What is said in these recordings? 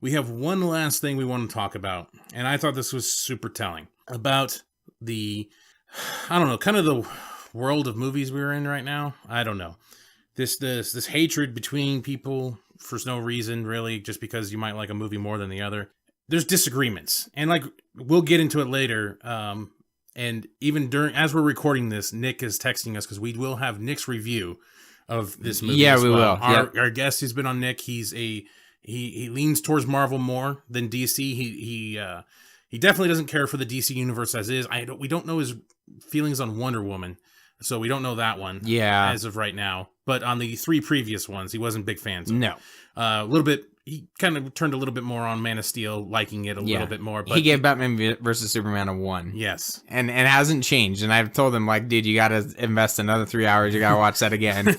we have one last thing we want to talk about, and I thought this was super telling about the, I don't know, kind of the world of movies we're in right now. I don't know. This hatred between people for no reason, really, just because you might like a movie more than the other. There's disagreements, and like we'll get into it later. And even as we're recording this, Nick is texting us because we will have Nick's review of this movie. Yeah, we will. Yep. Our guest who's been on Nick, he leans towards Marvel more than DC. He definitely doesn't care for the DC universe as is. We don't know his feelings on Wonder Woman, so we don't know that one. Yeah, as of right now. But on the 3 previous ones, he wasn't big fans of. No. A little bit. He kind of turned a little bit more on Man of Steel, liking it a little bit more. But he gave Batman versus Superman a 1. Yes. And it hasn't changed. And I've told him, like, dude, you got to invest another 3 hours. You got to watch that again.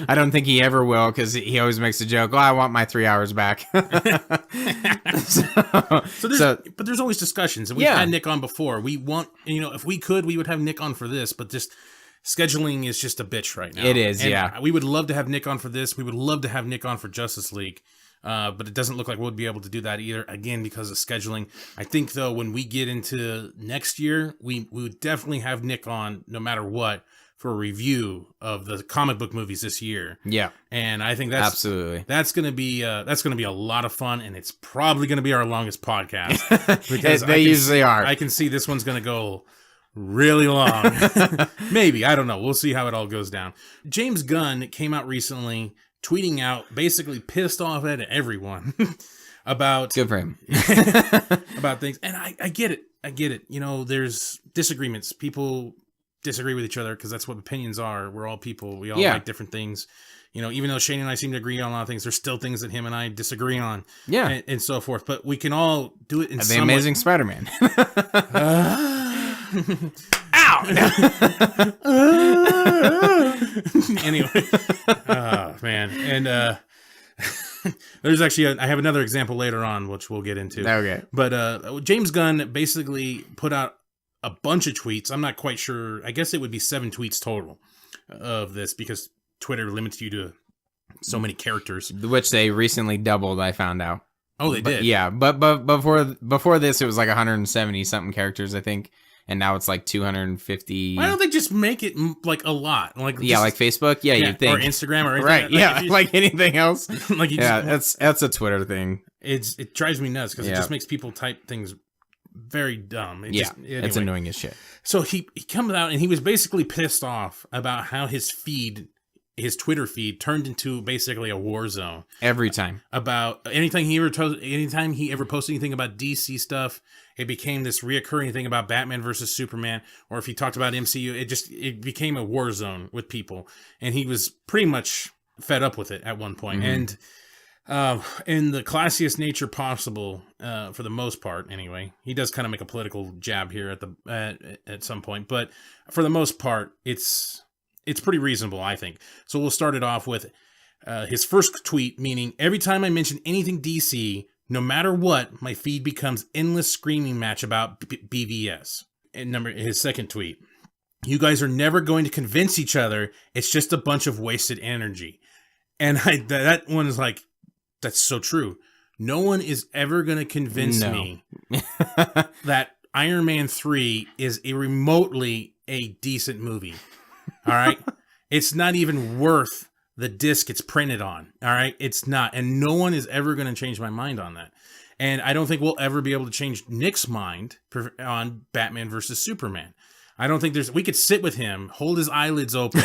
I don't think he ever will, because he always makes a joke. Oh, I want my 3 hours back. But there's always discussions. And we've had Nick on before. We want, if we could, we would have Nick on for this, but just scheduling is just a bitch right now. It is, and we would love to have Nick on for this. We would love to have Nick on for Justice League. But it doesn't look like we'll be able to do that either, again, because of scheduling. I think, though, when we get into next year, we would definitely have Nick on, no matter what, for a review of the comic book movies this year. Yeah. And I think that's going to be a lot of fun, and it's probably going to be our longest podcast. Because they usually are. I can see this one's going to go really long. Maybe. I don't know. We'll see how it all goes down. James Gunn came out recently tweeting out, basically pissed off at everyone about good for him about things. And I get it. There's disagreements. People disagree with each other because that's what opinions are. We're all people. We all like different things. Even though Shane and I seem to agree on a lot of things, there's still things that him and I disagree on. Yeah. And so forth. But we can all do it in The Amazing Spider-Man. Ow! Anyway. Oh, man. And there's actually, I have another example later on, which we'll get into. Okay. But James Gunn basically put out a bunch of tweets. I'm not quite sure. I guess it would be 7 tweets total of this, because Twitter limits you to so many characters. Which they recently doubled, I found out. Oh, they did? Yeah, but before this, it was like 170-something characters, I think. And now it's like 250. Why don't they just make it like a lot? Like like Facebook? Yeah, you'd think. Or Instagram or anything. Right, like anything else. That's a Twitter thing. It drives me nuts because it just makes people type things very dumb. It's annoying as shit. So he comes out and he was basically pissed off about how his Twitter feed turned into basically a war zone. Every time. About anytime he ever posted anything about DC stuff, it became this reoccurring thing about Batman versus Superman. Or if he talked about MCU, it became a war zone with people. And he was pretty much fed up with it at one point. Mm-hmm. And in the classiest nature possible, for the most part, anyway, he does kind of make a political jab here at some point. But for the most part, it's pretty reasonable, I think. So we'll start it off with his first tweet, meaning every time I mention anything DC, no matter what, my feed becomes endless screaming match about BVS. And his second tweet, you guys are never going to convince each other. It's just a bunch of wasted energy. And that one is like, that's so true. No one is ever going to convince me that Iron Man 3 is remotely a decent movie. All right. It's not even worth the disc it's printed on. All right. It's not. And no one is ever going to change my mind on that. And I don't think we'll ever be able to change Nick's mind on Batman versus Superman. I don't think we could sit with him, hold his eyelids open,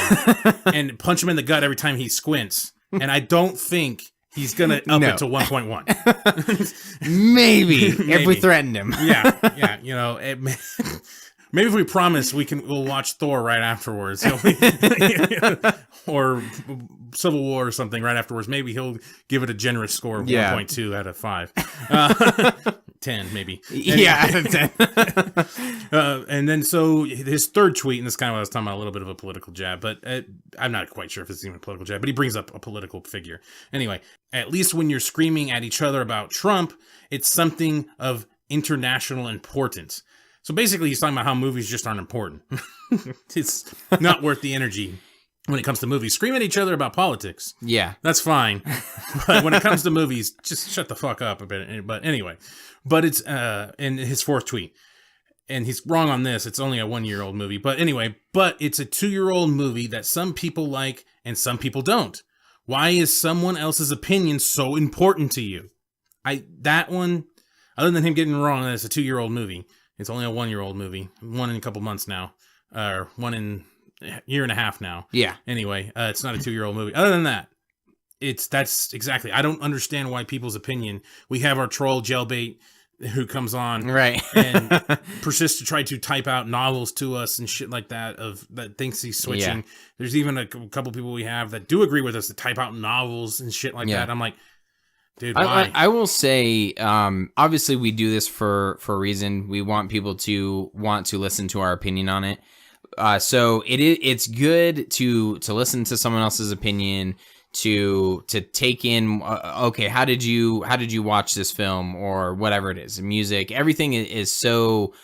and punch him in the gut every time he squints. And I don't think he's going to up it to 1.1. Maybe. If we threatened him. Yeah. Maybe if we promise we'll watch Thor right afterwards, or Civil War or something right afterwards. Maybe he'll give it a generous score of 1.2 out of 5, 10 maybe. Anyway. Out of 10. And then so his third tweet, and this is kind of what I was talking about, a little bit of a political jab, but I'm not quite sure if it's even a political jab, but he brings up a political figure. Anyway, at least when you're screaming at each other about Trump, it's something of international importance. So basically, he's talking about how movies just aren't important. It's not worth the energy. when it comes to movies. Scream at each other about politics. Yeah. That's fine. But when it comes to movies, just shut the fuck up a bit. But anyway, but it's in his fourth tweet. And he's wrong on this. It's only a 1-year-old movie. But anyway, but it's a 2-year-old movie that some people like and some people don't. Why is someone else's opinion so important to you? That one, other than him getting wrong that it's a 2-year-old movie, it's only a 1-year-old movie. One in a couple months now. Or one in a year and a half now. Yeah. Anyway, it's not a 2-year-old movie. Other than that, that's exactly. I don't understand why people's opinion. We have our troll jailbait who comes on right and persists to try to type out novels to us and shit like that that thinks he's switching. Yeah. There's even a couple people we have that do agree with us to type out novels and shit like that. I'm like, dude, why? I will say, obviously we do this for a reason. We want people to want to listen to our opinion on it. So it's good to listen to someone else's opinion, to take in, okay, how did you watch this film, or whatever it is, music, everything is so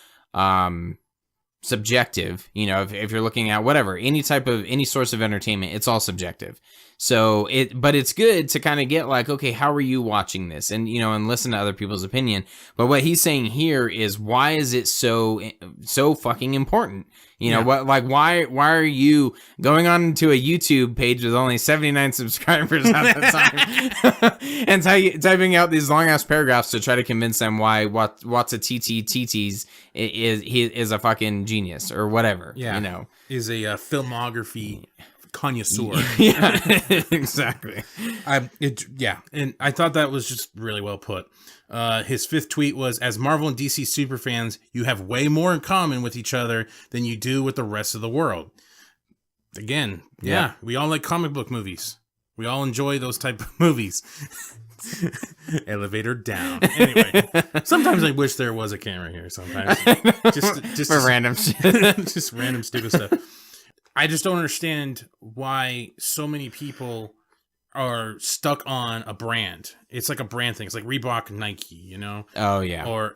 subjective. You know, if you're looking at whatever, any source of entertainment, it's all subjective. So but it's good to kind of get like, okay, how are you watching this? And, you know, and listen to other people's opinion. But what he's saying here is, why is it so fucking important? You know, why are you going on to a YouTube page with only 79 subscribers at the time and typing out these long ass paragraphs to try to convince them why Watsa TT's is a fucking genius or whatever? Yeah. You know, is a filmography connoisseur. Yeah, exactly. And I thought that was just really well put. His fifth tweet was, as Marvel and DC superfans, you have way more in common with each other than you do with the rest of the world. Again, yeah, we all like comic book movies. We all enjoy those type of movies. Elevator down. Anyway, sometimes I wish there was a camera here. Sometimes just for random shit. Just random stupid stuff. I just don't understand why so many people are stuck on a brand. It's like a brand thing. It's like Reebok and Nike, you know? Oh, yeah. Or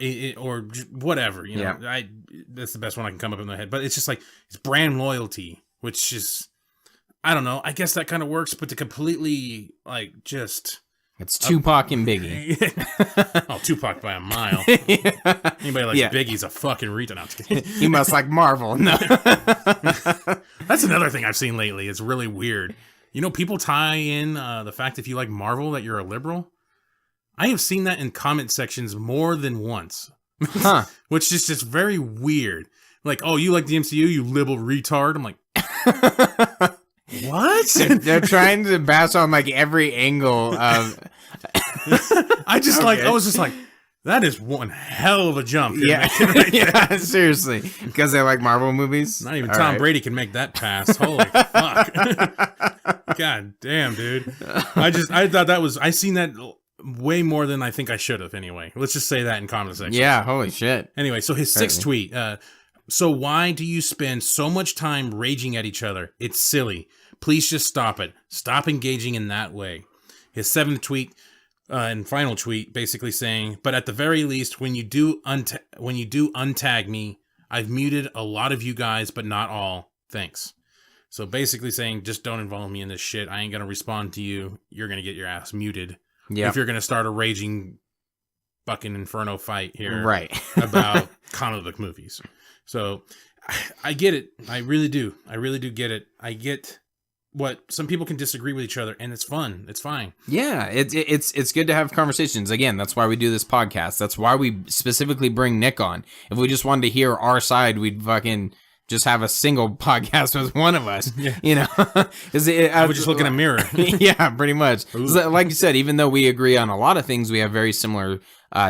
whatever, you know? Yeah. That's the best one I can come up in my head. But it's just like, it's brand loyalty, which is, I don't know. I guess that kind of works, but to completely, like, just... It's Tupac and Biggie. Oh, Tupac by a mile. Anybody like Biggie's a fucking retard. He must like Marvel. No. That's another thing I've seen lately. It's really weird. You know, people tie in the fact if you like Marvel that you're a liberal. I have seen that in comment sections more than once. Huh. Which is just very weird. Like, oh, you like the MCU, you liberal retard? I'm like... What? They're trying to bash on like every angle of. I was just like, that is one hell of a jump. Yeah, right seriously, because they like Marvel movies. Not even Tom Brady can make that pass. Holy fuck! God damn, dude. I thought that was. I seen that way more than I think I should have. Anyway, let's just say that in comment section. Yeah, holy shit. Anyway, so his sixth tweet. So why do you spend so much time raging at each other? It's silly. Please just stop it. Stop engaging in that way. His seventh tweet and final tweet basically saying, but at the very least, when you do untag me, I've muted a lot of you guys, but not all. Thanks. So basically saying, just don't involve me in this shit. I ain't going to respond to you. You're going to get your ass muted. Yep. If you're going to start a raging fucking inferno fight here about comic book movies. So I get it. I really do. I really do get it. I get what some people can disagree with each other, and it's fun. It's fine. Yeah, it's good to have conversations. Again, that's why we do this podcast. That's why we specifically bring Nick on. If we just wanted to hear our side, we'd fucking just have a single podcast with one of us. Yeah. You know, I would just look in a mirror. Yeah, pretty much. Like you said, even though we agree on a lot of things, we have very similar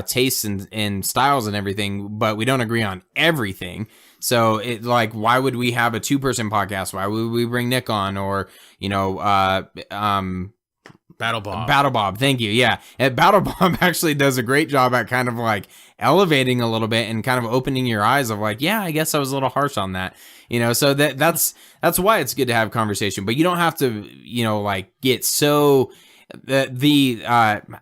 tastes and styles and everything, but we don't agree on everything. So why would we have a 2-person podcast? Why would we bring Nick on, or, you know, Battle Bob. Battle Bob, thank you. Yeah. And Battle Bob actually does a great job at kind of like elevating a little bit and kind of opening your eyes of like, yeah, I guess I was a little harsh on that. You know, so that's why it's good to have conversation, but you don't have to, you know, like get so the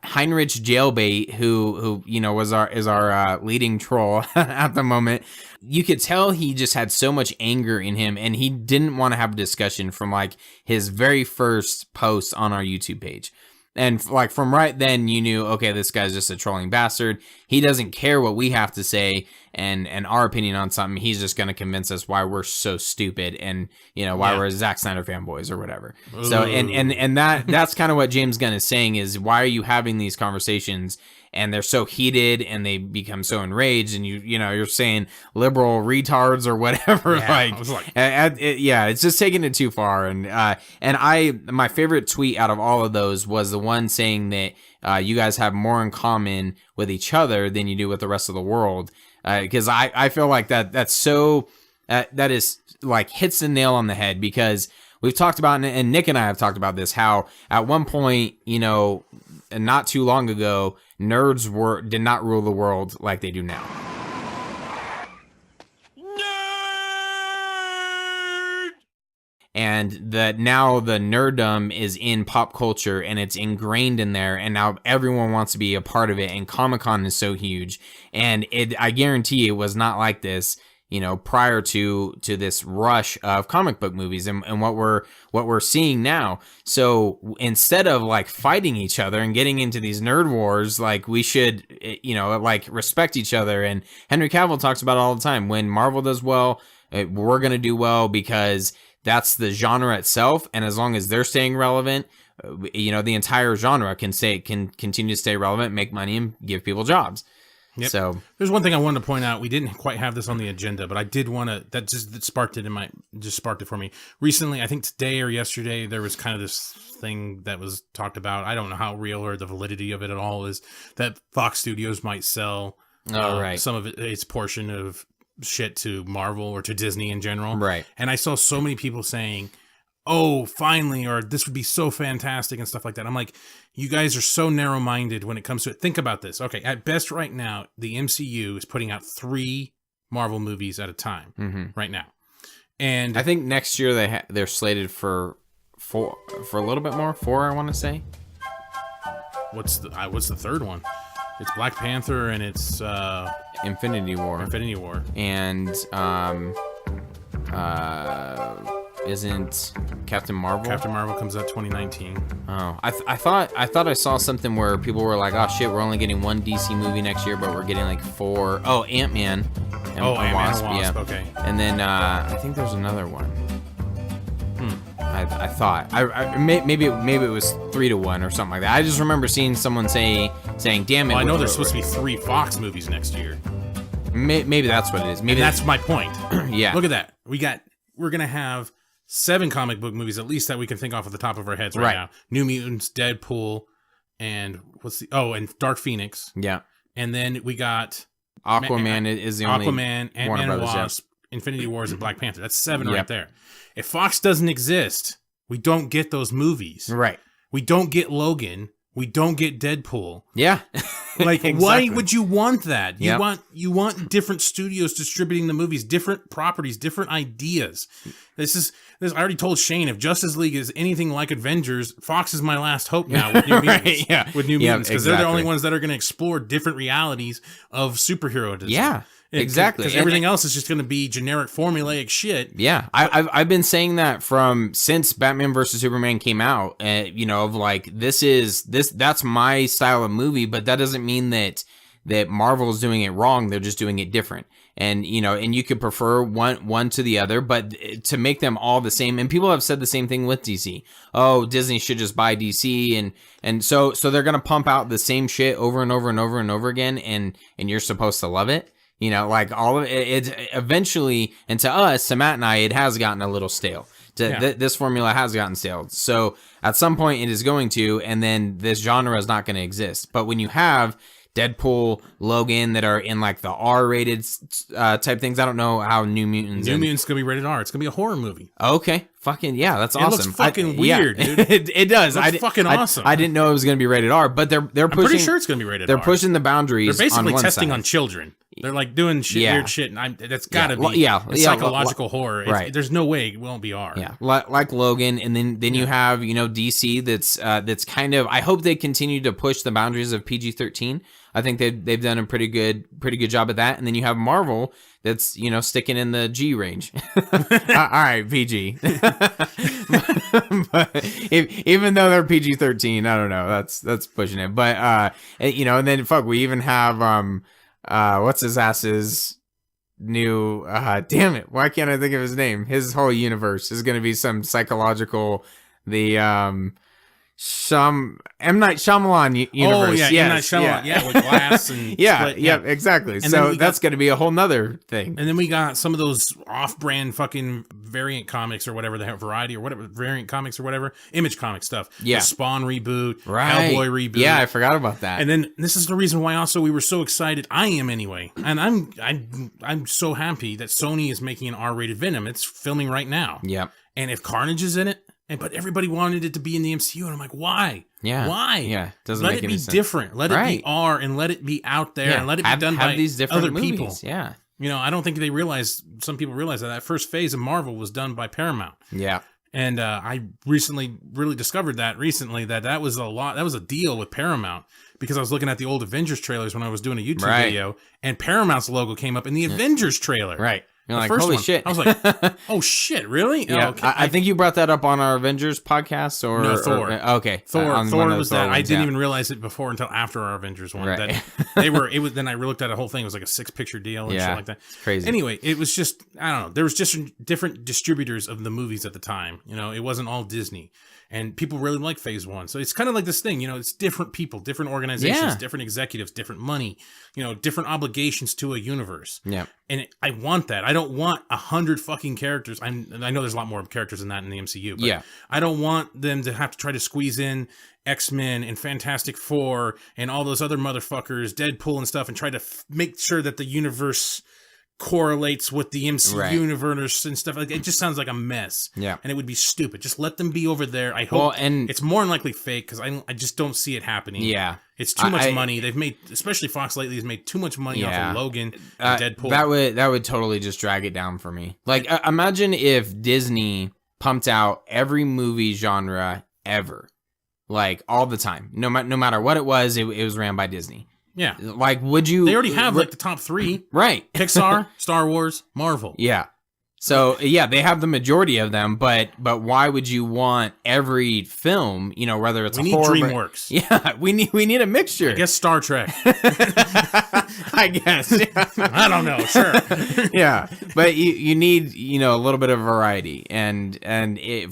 Heinrich Jailbait, who is our leading troll at the moment. You could tell he just had so much anger in him, and he didn't want to have a discussion from like his very first post on our YouTube page. And like from right then, you knew, okay, this guy's just a trolling bastard. He doesn't care what we have to say and our opinion on something. He's just going to convince us why we're so stupid and, why we're Zack Snyder fanboys or whatever. Ooh. So, and that's kind of what James Gunn is saying is, why are you having these conversations? And they're so heated and they become so enraged, and you're saying liberal retards or whatever. It's just taking it too far. And my favorite tweet out of all of those was the one saying that you guys have more in common with each other than you do with the rest of the world. Because I feel like that's so that is like hits the nail on the head, because we've talked about, and Nick and I have talked about this, how at one point, not too long ago, nerds did not rule the world like they do now. Nerd! And that now the nerddom is in pop culture and it's ingrained in there, and now everyone wants to be a part of it, and Comic-Con is so huge. And I guarantee it was not like this, prior to this rush of comic book movies and what we're seeing now. So instead of like fighting each other and getting into these nerd wars, like we should, like respect each other. And Henry Cavill talks about it all the time. When Marvel does well, we're going to do well because that's the genre itself. And as long as they're staying relevant, the entire genre can continue to stay relevant, make money, and give people jobs. Yep. So there's one thing I wanted to point out. We didn't quite have this on the agenda, but I did want to. That sparked it for me recently. I think today or yesterday there was kind of this thing that was talked about. I don't know how real or the validity of it at all is, that Fox Studios might sell some of its portion of shit to Marvel or to Disney in general. Right. And I saw so many people saying, "Oh, finally," or "This would be so fantastic," and stuff like that. I'm like, you guys are so narrow-minded when it comes to it. Think about this. Okay, at best right now, the MCU is putting out 3 Marvel movies at a time right now. And I think next year they're slated for 4, for a little bit more. 4, I want to say. What's the third one? It's Black Panther and it's Infinity War. And isn't Captain Marvel? Captain Marvel comes out 2019. Oh, I thought I saw something where people were like, "Oh shit, we're only getting 1 DC movie next year, but we're getting like 4." Oh, Ant-Man. Ant-Man and Wasp. Yeah. Okay. And then I think there's another one. I thought maybe it was 3-1 or something like that. I just remember seeing someone saying, "Damn it!" Well, I know there's supposed to be 3 Fox movies next year. Maybe that's what it is. Maybe that's my point. Yeah. Look at that. We're gonna have 7 comic book movies at least that we can think off of the top of our heads right now. New Mutants, Deadpool, and and Dark Phoenix. Yeah. And then we got Aquaman is the only Aquaman, Ant-Man and Wasp, Infinity Wars, and Black Panther. That's 7 right there. If Fox doesn't exist, we don't get those movies. Right. We don't get Logan. We don't get Deadpool. Yeah. Like, exactly. Why would you want that? You want different studios distributing the movies, different properties, different ideas. This I already told Shane, if Justice League is anything like Avengers, Fox is my last hope now with New Mutants. With New Mutants, because they're the only ones that are going to explore different realities of superhero. Yeah. Exactly, because everything else is just going to be generic formulaic shit. Yeah, I've been saying that since Batman vs Superman came out. Of like that's my style of movie, but that doesn't mean that Marvel is doing it wrong. They're just doing it different. And and you could prefer one to the other, but to make them all the same. And people have said the same thing with DC. Oh, Disney should just buy DC, and so they're gonna pump out the same shit over and over and over and over again, and you're supposed to love it. Like all of it eventually, and to us, to Matt and I, it has gotten a little stale. This formula has gotten stale. So at some point it is going to, and then this genre is not going to exist. But when you have Deadpool, Logan that are in like the R-rated type things, I don't know how New Mutants. New Mutants gonna be rated R. It's gonna be a horror movie. Okay, fucking yeah, that's awesome. It looks fucking weird, dude. It does. It's fucking awesome. I didn't know it was gonna be rated R, but they're pushing. I'm pretty sure it's gonna be rated R. They're pushing the boundaries. They're basically on one testing side. on children. They're like doing weird shit, and that's gotta be psychological horror. Right. There's no way it won't be R. Yeah, like Logan, and then you have DC that's kind of. I hope they continue to push the boundaries of PG-13. I think they've done a pretty good job at that. And then you have Marvel that's sticking in the G range. All right, PG. But even though they're PG-13, I don't know. That's pushing it. But and then we even have what's his ass's new damn it, why can't I think of his name? His whole universe is going to be some psychological M. Night Shyamalan universe. Oh, yeah, M. Night Shyamalan. Yeah, with glass and yeah, exactly. And so that's going to be a whole nother thing. And then we got some of those off-brand fucking variant comics or whatever, they have Variety or whatever, variant comics or whatever, Image comic stuff. Yeah. The Spawn reboot, right. Hellboy reboot. Yeah, I forgot about that. And then this is the reason why also we were so excited. I am anyway. And I'm so happy that Sony is making an R-rated Venom. It's filming right now. Yeah. And if Carnage is in it, but everybody wanted it to be in the MCU, and I'm like, why? Yeah. Why? Yeah. Doesn't let make it any be sense. different. Let it be R, and let it be out there, and let it be done by these different other movies. people. Yeah. I don't think they realize. Some people realize that first phase of Marvel was done by Paramount. Yeah. And I recently really discovered that that was a lot. That was a deal with Paramount, because I was looking at the old Avengers trailers when I was doing a YouTube video, and Paramount's logo came up in the Avengers trailer. Right. You're the like, first holy one. shit. I was like, oh shit, really? Yeah. Oh, okay. I think you brought that up on our Avengers podcast or no, Thor. Okay. Thor was that. I didn't even realize it before until after our Avengers one. Right. That then I looked at a whole thing. It was like a 6-picture deal and shit like that. It's crazy. Anyway, it was just, I don't know. There was just different distributors of the movies at the time. It wasn't all Disney. And people really like Phase 1. So it's kind of like this thing, it's different people, different organizations, different executives, different money, different obligations to a universe. Yeah. And I want that. I don't want 100 fucking characters. I know there's a lot more characters than that in the MCU, but I don't want them to have to try to squeeze in X-Men and Fantastic Four and all those other motherfuckers, Deadpool and stuff, and try to make sure that the universe correlates with the MCU universe and stuff. Like, it just sounds like a mess. Yeah. And it would be stupid. Just let them be over there. I hope it's more than likely fake, because I just don't see it happening. Yeah. It's too much money. They've made, especially Fox lately, has made too much money off of Logan and Deadpool. That would totally just drag it down for me. Like, imagine if Disney pumped out every movie genre ever, like all the time, no matter what it was ran by Disney. Yeah. Like, would you... They already have, like, the top 3. Right. Pixar, Star Wars, Marvel. Yeah. So, they have the majority of them, but why would you want every film, whether it's we a horror... We need DreamWorks. Yeah, we need a mixture. I guess Star Trek. I guess. I don't know, sure. Yeah, but you need, a little bit of variety. And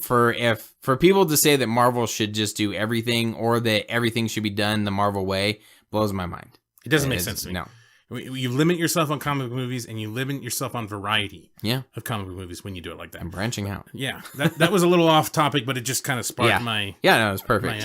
for people to say that Marvel should just do everything, or that everything should be done the Marvel way, blows my mind. It doesn't make sense to me. No. You limit yourself on comic book movies, and you limit yourself on variety of comic book movies when you do it like that. I'm branching out. Yeah. That was a little off topic, but it just kind of sparked my... Yeah, no, it was perfect.